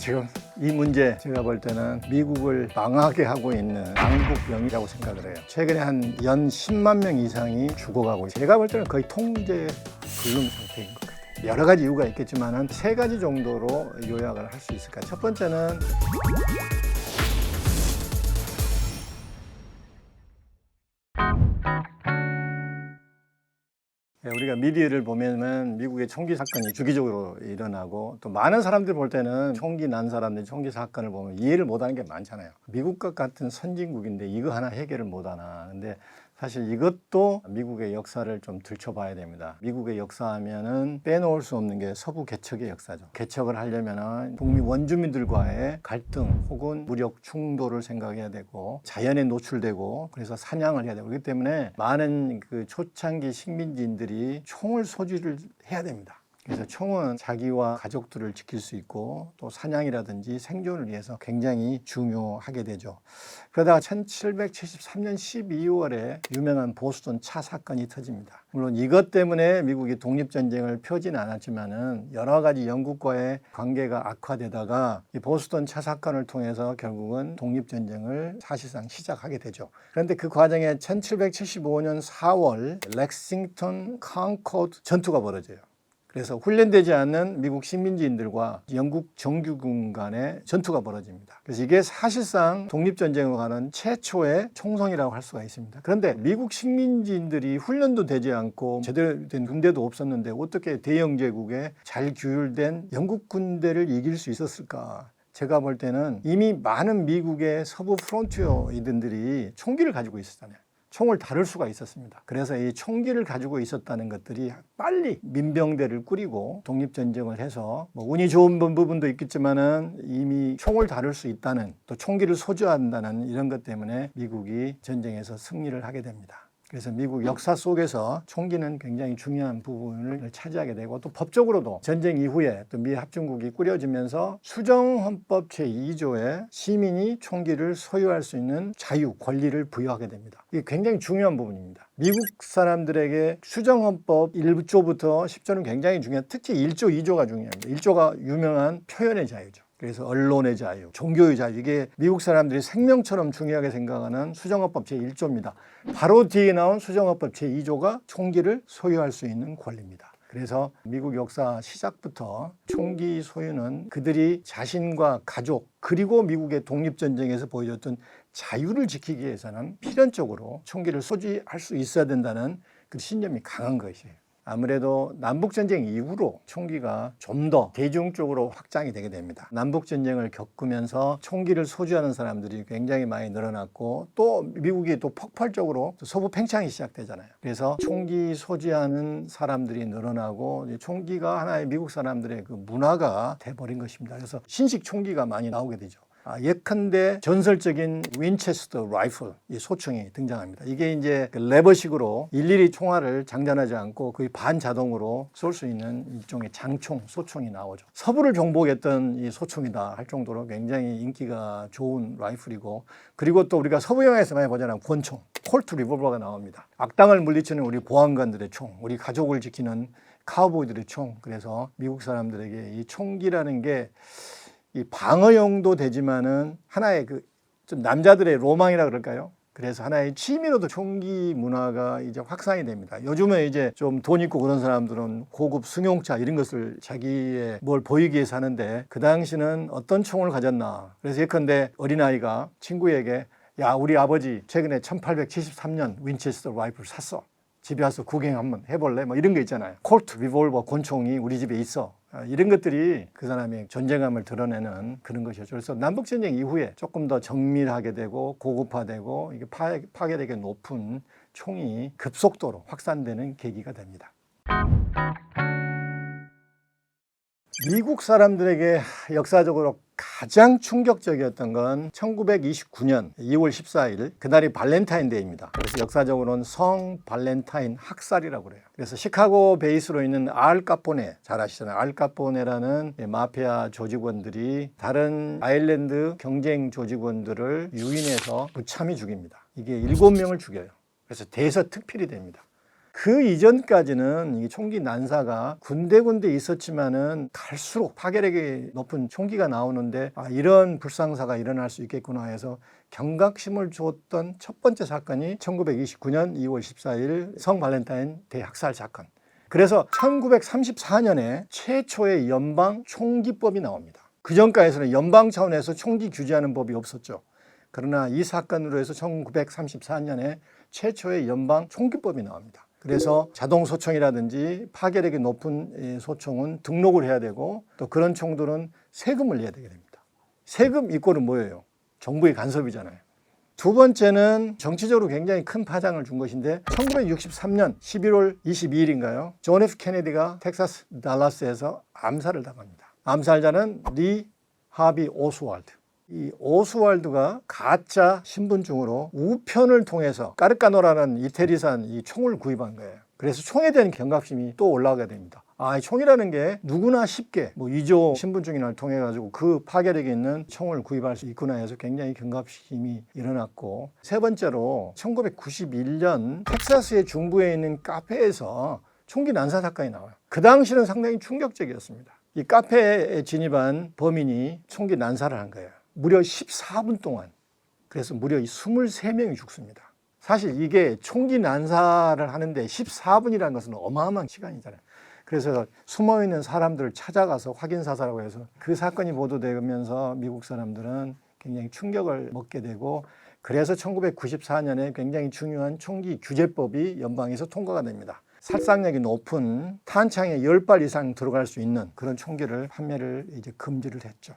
지금 이 문제 제가 볼 때는 미국을 망하게 하고 있는 양국병이라고 생각을 해요. 최근에 한 연 10만 명 이상이 죽어가고 제가 볼 때는 거의 통제 불능 상태인 것 같아요. 여러 가지 이유가 있겠지만 세 가지 정도로 요약을 할 수 있을 까요. 첫 번째는 우리가 미디어를 보면은 미국의 총기 사건이 주기적으로 일어나고 또 많은 사람들 볼 때는 총기 난 사람들이 총기 사건을 보면 이해를 못하는 게 많잖아요. 미국과 같은 선진국인데 이거 하나 해결을 못하나. 근데 사실 이것도 미국의 역사를 좀 들춰봐야 됩니다. 미국의 역사하면은 빼놓을 수 없는 게 서부 개척의 역사죠. 개척을 하려면은 북미 원주민들과의 갈등 혹은 무력 충돌을 생각해야 되고 자연에 노출되고 그래서 사냥을 해야 되고 그렇기 때문에 많은 그 초창기 식민지인들이 총을 소지를 해야 됩니다. 그래서 총은 자기와 가족들을 지킬 수 있고 또 사냥이라든지 생존을 위해서 굉장히 중요하게 되죠. 그러다가 1773년 12월에 유명한 보스턴 차 사건이 터집니다. 물론 이것 때문에 미국이 독립전쟁을 펴지는 않았지만은 여러 가지 영국과의 관계가 악화되다가 이 보스턴 차 사건을 통해서 결국은 독립전쟁을 사실상 시작하게 되죠. 그런데 그 과정에 1775년 4월 렉싱턴 컨코드 전투가 벌어져요. 그래서 훈련되지 않는 미국 식민지인들과 영국 정규군 간의 전투가 벌어집니다. 그래서 이게 사실상 독립전쟁으로 가는 최초의 총성이라고 할 수가 있습니다. 그런데 미국 식민지인들이 훈련도 되지 않고 제대로 된 군대도 없었는데 어떻게 대영 제국에 잘 규율된 영국 군대를 이길 수 있었을까? 제가 볼 때는 이미 많은 미국의 서부 프론티어 이들이 총기를 가지고 있었잖아요. 총을 다룰 수가 있었습니다. 그래서 이 총기를 가지고 있었다는 것들이 빨리 민병대를 꾸리고 독립전쟁을 해서 뭐 운이 좋은 부분도 있겠지만은 이미 총을 다룰 수 있다는 또 총기를 소지한다는 이런 것 때문에 미국이 전쟁에서 승리를 하게 됩니다. 그래서 미국 역사 속에서 총기는 굉장히 중요한 부분을 차지하게 되고 또 법적으로도 전쟁 이후에 또 미 합중국이 꾸려지면서 수정헌법 제2조에 시민이 총기를 소유할 수 있는 자유, 권리를 부여하게 됩니다. 이게 굉장히 중요한 부분입니다. 미국 사람들에게 수정헌법 1조부터 10조는 굉장히 중요한 특히 1조, 2조가 중요합니다. 1조가 유명한 표현의 자유죠. 그래서 언론의 자유, 종교의 자유 이게 미국 사람들이 생명처럼 중요하게 생각하는 수정헌법 제1조입니다. 바로 뒤에 나온 수정헌법 제2조가 총기를 소유할 수 있는 권리입니다. 그래서 미국 역사 시작부터 총기 소유는 그들이 자신과 가족 그리고 미국의 독립전쟁에서 보여줬던 자유를 지키기 위해서는 필연적으로 총기를 소지할 수 있어야 된다는 그 신념이 강한 것이에요. 아무래도 남북전쟁 이후로 총기가 좀 더 대중적으로 확장이 되게 됩니다. 남북전쟁을 겪으면서 총기를 소지하는 사람들이 굉장히 많이 늘어났고 또 미국이 또 폭발적으로 서부 팽창이 시작되잖아요. 그래서 총기 소지하는 사람들이 늘어나고 총기가 하나의 미국 사람들의 그 문화가 돼버린 것입니다. 그래서 신식 총기가 많이 나오게 되죠. 예컨대 전설적인 윈체스터 라이플, 이 소총이 등장합니다. 이게 이제 그 레버식으로 일일이 총알을 장전하지 않고 거의 반자동으로 쏠 수 있는 일종의 장총, 소총이 나오죠. 서부를 정복했던 이 소총이다 할 정도로 굉장히 인기가 좋은 라이플이고 그리고 또 우리가 서부 영화에서 많이 보잖아요. 권총, 콜트 리볼버가 나옵니다. 악당을 물리치는 우리 보안관들의 총, 우리 가족을 지키는 카우보이들의 총. 그래서 미국 사람들에게 이 총기라는 게 이 방어용도 되지만은 하나의 그 좀 남자들의 로망이라 그럴까요? 그래서 하나의 취미로도 총기 문화가 이제 확산이 됩니다. 요즘에 이제 좀 돈 있고 그런 사람들은 고급 승용차 이런 것을 자기의 뭘 보이기 위해서 하는데 그 당시는 어떤 총을 가졌나. 그래서 예컨대 어린아이가 친구에게 야, 우리 아버지 최근에 1873년 윈체스터 라이플 샀어. 집에 와서 구경 한번 해볼래? 뭐 이런 거 있잖아요. 콜트 리볼버 권총이 우리 집에 있어. 이런 것들이 그 사람의 존재감을 드러내는 그런 것이었죠. 그래서 남북전쟁 이후에 조금 더 정밀하게 되고 고급화되고 이게 파괴되게 높은 총이 급속도로 확산되는 계기가 됩니다. 미국 사람들에게 역사적으로 가장 충격적이었던 건 1929년 2월 14일 그날이 발렌타인데이입니다. 그래서 역사적으로는 성 발렌타인 학살이라고 그래요. 그래서 시카고 베이스로 있는 알 카포네, 잘 아시잖아요. 알 카포네라는 마피아 조직원들이 다른 아일랜드 경쟁 조직원들을 유인해서 무참히 죽입니다. 이게 7명을 죽여요. 그래서 대서특필이 됩니다. 그 이전까지는 이 총기 난사가 군데군데 있었지만은 갈수록 파괴력이 높은 총기가 나오는데 이런 불상사가 일어날 수 있겠구나 해서 경각심을 주었던 첫 번째 사건이 1929년 2월 14일 성 발렌타인 대학살 사건. 그래서 1934년에 최초의 연방 총기법이 나옵니다. 그 전까지는 연방 차원에서 총기 규제하는 법이 없었죠. 그러나 이 사건으로 해서 1934년에 최초의 연방 총기법이 나옵니다. 그래서 자동 소총이라든지 파괴력이 높은 소총은 등록을 해야 되고 또 그런 총들은 세금을 내야 되게 됩니다. 세금 이꼴은 뭐예요? 정부의 간섭이잖아요. 두 번째는 정치적으로 굉장히 큰 파장을 준 것인데 1963년 11월 22일인가요? 존 F 케네디가 텍사스 달라스에서 암살을 당합니다. 암살자는 리 하비 오스왈드. 이 오스왈드가 가짜 신분증으로 우편을 통해서 까르까노라는 이태리산 이 총을 구입한 거예요. 그래서 총에 대한 경각심이 또 올라가게 됩니다. 총이라는 게 누구나 쉽게 이조 신분증을 통해 가지고 그 파괴력이 있는 총을 구입할 수 있구나 해서 굉장히 경각심이 일어났고, 세 번째로 1991년 텍사스의 중부에 있는 카페에서 총기 난사 사건이 나와요. 그 당시는 상당히 충격적이었습니다. 이 카페에 진입한 범인이 총기 난사를 한 거예요. 무려 14분 동안. 그래서 무려 23명이 죽습니다. 사실 이게 총기 난사를 하는데 14분이라는 것은 어마어마한 시간이잖아요. 그래서 숨어있는 사람들을 찾아가서 확인사살하고 해서 그 사건이 보도되면서 미국 사람들은 굉장히 충격을 먹게 되고, 그래서 1994년에 굉장히 중요한 총기 규제법이 연방에서 통과가 됩니다. 살상력이 높은 탄창에 10발 이상 들어갈 수 있는 그런 총기를 판매를 이제 금지를 했죠.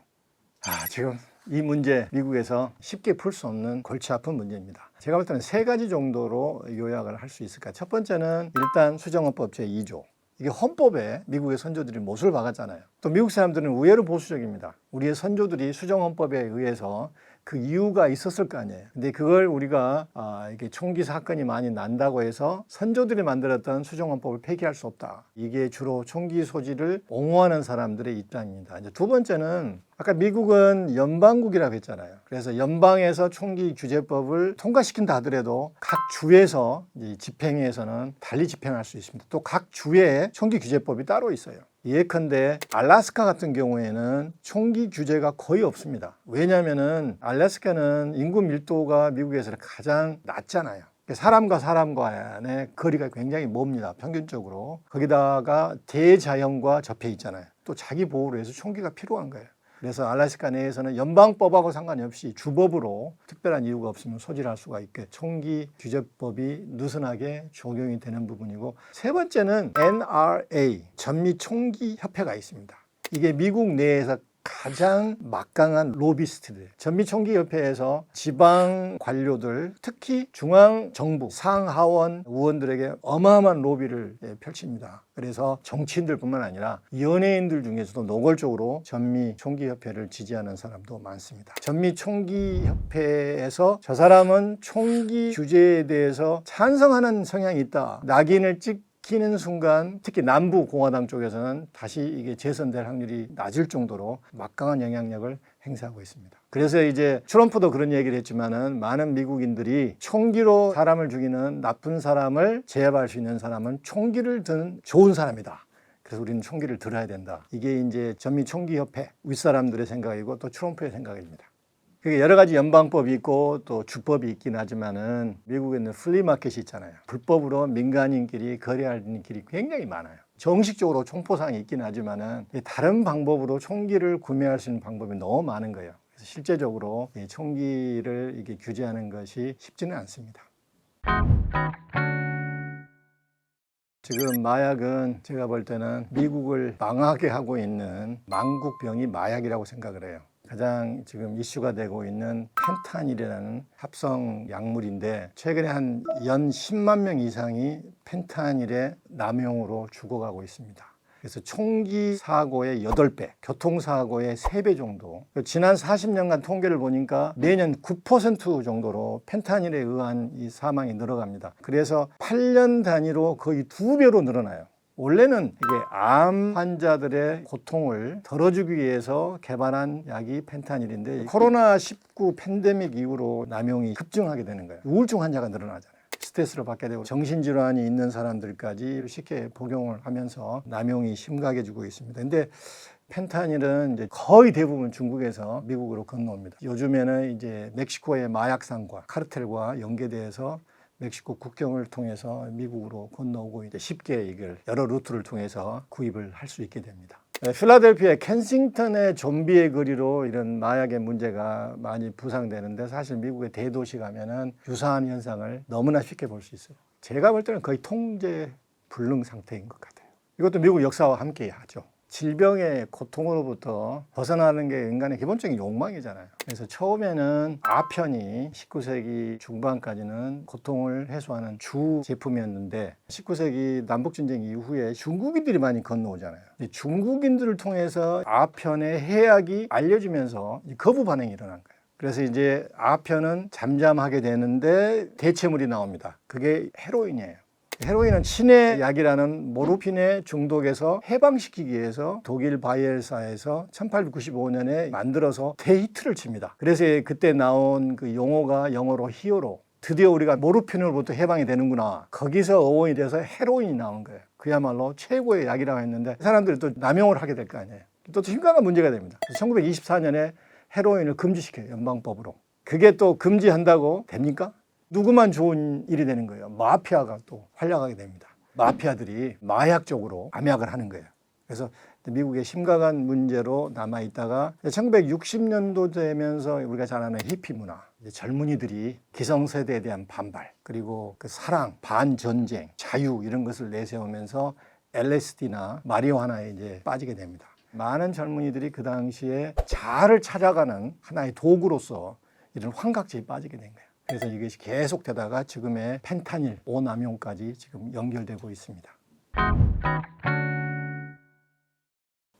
지금 이 문제 미국에서 쉽게 풀 수 없는 골치 아픈 문제입니다. 제가 볼 때는 세 가지 정도로 요약을 할 수 있을까. 첫 번째는 일단 수정헌법 제2조. 이게 헌법에 미국의 선조들이 못을 박았잖아요. 또 미국 사람들은 의외로 보수적입니다. 우리의 선조들이 수정헌법에 의해서 그 이유가 있었을 거 아니에요. 근데 그걸 우리가 이게 총기 사건이 많이 난다고 해서 선조들이 만들었던 수정헌법을 폐기할 수 없다. 이게 주로 총기 소지를 옹호하는 사람들의 입장입니다. 이제 두 번째는 아까 미국은 연방국이라고 했잖아요. 그래서 연방에서 총기 규제법을 통과시킨다 하더라도 각 주에서 집행에서는 달리 집행할 수 있습니다. 또 각 주에 총기 규제법이 따로 있어요. 예컨대 알래스카 같은 경우에는 총기 규제가 거의 없습니다. 왜냐하면 알래스카는 인구 밀도가 미국에서 가장 낮잖아요. 사람과 사람 간의 거리가 굉장히 멉니다. 평균적으로. 거기다가 대자연과 접해 있잖아요. 또 자기 보호를 해서 총기가 필요한 거예요. 그래서 알래스카 내에서는 연방법하고 상관없이 주법으로 특별한 이유가 없으면 소지할 수가 있게 총기 규제법이 느슨하게 적용이 되는 부분이고, 세 번째는 NRA, 전미총기협회가 있습니다. 이게 미국 내에서 가장 막강한 로비스트들, 전미총기협회에서 지방 관료들, 특히 중앙정부 상하원 의원들에게 어마어마한 로비를 펼칩니다. 그래서 정치인들뿐만 아니라 연예인들 중에서도 노골적으로 전미총기협회를 지지하는 사람도 많습니다. 전미총기협회에서 저 사람은 총기 규제에 대해서 찬성하는 성향이 있다, 낙인을 찍히는 순간 특히 남부 공화당 쪽에서는 다시 이게 재선될 확률이 낮을 정도로 막강한 영향력을 행사하고 있습니다. 그래서 이제 트럼프도 그런 얘기를 했지만은 많은 미국인들이 총기로 사람을 죽이는 나쁜 사람을 제압할 수 있는 사람은 총기를 든 좋은 사람이다. 그래서 우리는 총기를 들어야 된다. 이게 이제 전미총기협회 윗사람들의 생각이고 또 트럼프의 생각입니다. 여러 가지 연방법이 있고 또 주법이 있긴 하지만은 미국에는 플리마켓이 있잖아요. 불법으로 민간인끼리 거래하는 길이 굉장히 많아요. 정식적으로 총포상이 있긴 하지만은 다른 방법으로 총기를 구매할 수 있는 방법이 너무 많은 거예요. 그래서 실제적으로 총기를 이게 규제하는 것이 쉽지는 않습니다. 지금 마약은 제가 볼 때는 미국을 망하게 하고 있는 망국병이 마약이라고 생각을 해요. 가장 지금 이슈가 되고 있는 펜타닐이라는 합성 약물인데 최근에 한 연 10만 명 이상이 펜타닐의 남용으로 죽어가고 있습니다. 그래서 총기 사고의 8배, 교통사고의 3배 정도. 지난 40년간 통계를 보니까 매년 9% 정도로 펜타닐에 의한 이 사망이 늘어갑니다. 그래서 8년 단위로 거의 2배로 늘어나요. 원래는 이게 암 환자들의 고통을 덜어주기 위해서 개발한 약이 펜타닐인데 코로나19 팬데믹 이후로 남용이 급증하게 되는 거예요. 우울증 환자가 늘어나잖아요. 스트레스를 받게 되고 정신질환이 있는 사람들까지 쉽게 복용을 하면서 남용이 심각해지고 있습니다. 근데 펜타닐은 이제 거의 대부분 중국에서 미국으로 건너옵니다. 요즘에는 이제 멕시코의 마약상과 카르텔과 연계돼서 멕시코 국경을 통해서 미국으로 건너오고 이제 쉽게 이걸 여러 루트를 통해서 구입을 할 수 있게 됩니다. 필라델피아의 켄싱턴의 좀비의 거리로 이런 마약의 문제가 많이 부상되는데 사실 미국의 대도시 가면은 유사한 현상을 너무나 쉽게 볼 수 있어요. 제가 볼 때는 거의 통제 불능 상태인 것 같아요. 이것도 미국 역사와 함께 하죠. 질병의 고통으로부터 벗어나는 게 인간의 기본적인 욕망이잖아요. 그래서 처음에는 아편이 19세기 중반까지는 고통을 해소하는 주 제품이었는데 19세기 남북전쟁 이후에 중국인들이 많이 건너오잖아요. 중국인들을 통해서 아편의 해악이 알려지면서 거부 반응이 일어난 거예요. 그래서 이제 아편은 잠잠하게 되는데 대체물이 나옵니다. 그게 헤로인이에요. 헤로인은 신의 약이라는 모르핀의 중독에서 해방시키기 위해서 독일 바이엘사에서 1895년에 만들어서 대히트를 칩니다. 그래서 그때 나온 그 용어가 영어로 히어로. 드디어 우리가 모르핀으로부터 해방이 되는구나. 거기서 어원이 돼서 헤로인이 나온 거예요. 그야말로 최고의 약이라고 했는데 사람들이 또 남용을 하게 될 거 아니에요. 또 심각한 문제가 됩니다. 1924년에 헤로인을 금지시켜요. 연방법으로. 그게 또 금지한다고 됩니까? 누구만 좋은 일이 되는 거예요. 마피아가 또 활약하게 됩니다. 마피아들이 마약 쪽으로 암약을 하는 거예요. 그래서 미국의 심각한 문제로 남아있다가 1960년도 되면서 우리가 잘 아는 히피 문화, 젊은이들이 기성세대에 대한 반발, 그리고 그 사랑, 반전쟁, 자유 이런 것을 내세우면서 LSD나 마리화나에 이제 빠지게 됩니다. 많은 젊은이들이 그 당시에 자아를 찾아가는 하나의 도구로서 이런 환각지에 빠지게 된 거예요. 그래서 이것이 계속되다가 지금의 펜타닐, 오남용까지 지금 연결되고 있습니다.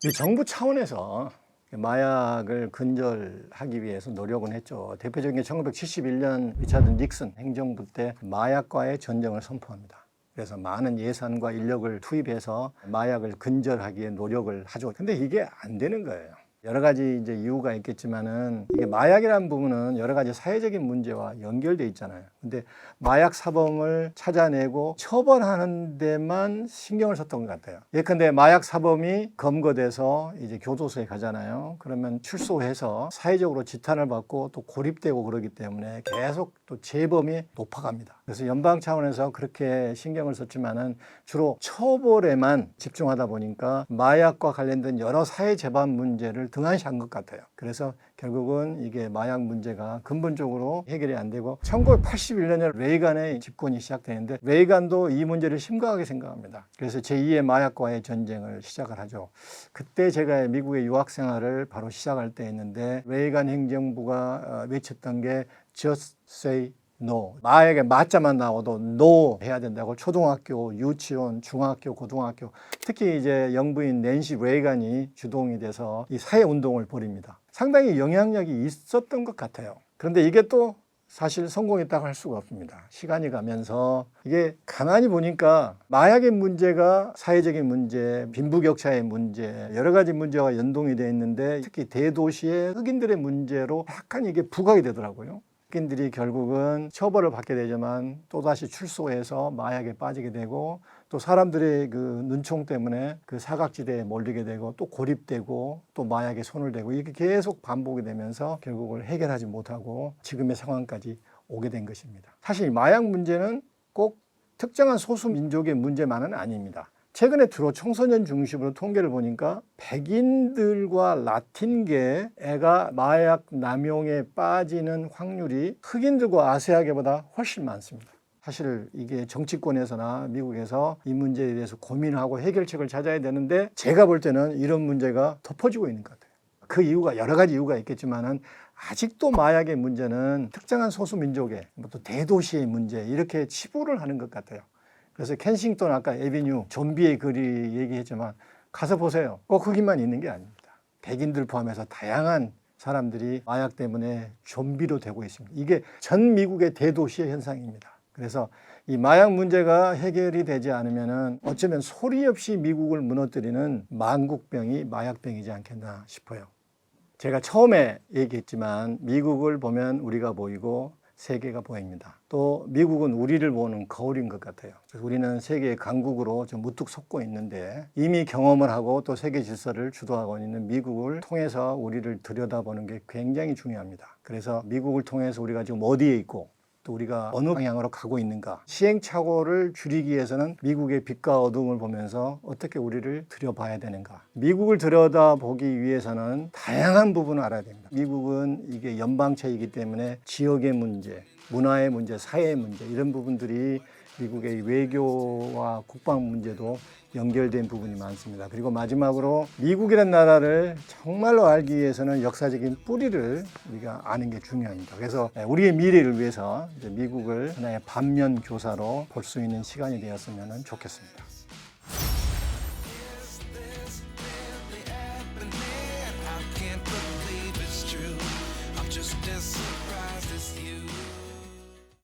이 정부 차원에서 마약을 근절하기 위해서 노력은 했죠. 대표적인 게 1971년 리차드 닉슨 행정부 때 마약과의 전쟁을 선포합니다. 그래서 많은 예산과 인력을 투입해서 마약을 근절하기에 노력을 하죠. 근데 이게 안 되는 거예요. 여러 가지 이제 이유가 있겠지만은 이게 마약이라는 부분은 여러 가지 사회적인 문제와 연결돼 있잖아요. 근데 마약 사범을 찾아내고 처벌하는 데만 신경을 썼던 것 같아요. 예컨대 마약 사범이 검거돼서 이제 교도소에 가잖아요. 그러면 출소해서 사회적으로 지탄을 받고 또 고립되고 그러기 때문에 계속 또 재범이 높아갑니다. 그래서 연방 차원에서 그렇게 신경을 썼지만은 주로 처벌에만 집중하다 보니까 마약과 관련된 여러 사회 재반 문제를 등한시한 것 같아요. 그래서 결국은 이게 마약 문제가 근본적으로 해결이 안 되고 1981년에 레이간의 집권이 시작되는데 레이간도 이 문제를 심각하게 생각합니다. 그래서 제2의 마약과의 전쟁을 시작을 하죠. 그때 제가 미국의 유학 생활을 바로 시작할 때였는데 레이간 행정부가 외쳤던 게 Just say no. 마약에 맞자만 나와도 no 해야 된다고 초등학교, 유치원, 중학교, 고등학교 특히 이제 영부인 낸시 레이간이 주동이 돼서 이 사회운동을 벌입니다. 상당히 영향력이 있었던 것 같아요. 그런데 이게 또 사실 성공했다고 할 수가 없습니다. 시간이 가면서 이게 가만히 보니까 마약의 문제가 사회적인 문제, 빈부격차의 문제, 여러 가지 문제와 연동이 되어 있는데 특히 대도시의 흑인들의 문제로 약간 이게 부각이 되더라고요. 흑인들이 결국은 처벌을 받게 되지만 또다시 출소해서 마약에 빠지게 되고 또 사람들의 그 눈총 때문에 그 사각지대에 몰리게 되고 또 고립되고 또 마약에 손을 대고 이렇게 계속 반복이 되면서 결국을 해결하지 못하고 지금의 상황까지 오게 된 것입니다. 사실 마약 문제는 꼭 특정한 소수 민족의 문제만은 아닙니다. 최근에 주로 청소년 중심으로 통계를 보니까 백인들과 라틴계 애가 마약 남용에 빠지는 확률이 흑인들과 아시아계보다 훨씬 많습니다. 사실 이게 정치권에서나 미국에서 이 문제에 대해서 고민하고 해결책을 찾아야 되는데 제가 볼 때는 이런 문제가 덮어지고 있는 것 같아요. 그 이유가 여러 가지 이유가 있겠지만은 아직도 마약의 문제는 특정한 소수 민족의 또 대도시의 문제 이렇게 치부를 하는 것 같아요. 그래서 켄싱턴 아까 에비뉴 좀비의 거리 얘기했지만 가서 보세요. 꼭 흑인만 있는 게 아닙니다. 백인들 포함해서 다양한 사람들이 마약 때문에 좀비로 되고 있습니다. 이게 전 미국의 대도시의 현상입니다. 그래서 이 마약 문제가 해결이 되지 않으면은 어쩌면 소리 없이 미국을 무너뜨리는 만국병이 마약병이지 않겠나 싶어요. 제가 처음에 얘기했지만 미국을 보면 우리가 보이고 세계가 보입니다. 또 미국은 우리를 보는 거울인 것 같아요. 그래서 우리는 세계의 강국으로 좀 우뚝 솟고 있는데 이미 경험을 하고 또 세계 질서를 주도하고 있는 미국을 통해서 우리를 들여다보는 게 굉장히 중요합니다. 그래서 미국을 통해서 우리가 지금 어디에 있고 또 우리가 어느 방향으로 가고 있는가, 시행착오를 줄이기 위해서는 미국의 빛과 어둠을 보면서 어떻게 우리를 들여봐야 되는가. 미국을 들여다보기 위해서는 다양한 부분을 알아야 됩니다. 미국은 이게 연방체이기 때문에 지역의 문제, 문화의 문제, 사회의 문제 이런 부분들이 미국의 외교와 국방 문제도 연결된 부분이 많습니다. 그리고 마지막으로 미국이라는 나라를 정말로 알기 위해서는 역사적인 뿌리를 우리가 아는 게 중요합니다. 그래서 우리의 미래를 위해서 이제 미국을 하나의 반면 교사로 볼 수 있는 시간이 되었으면 좋겠습니다.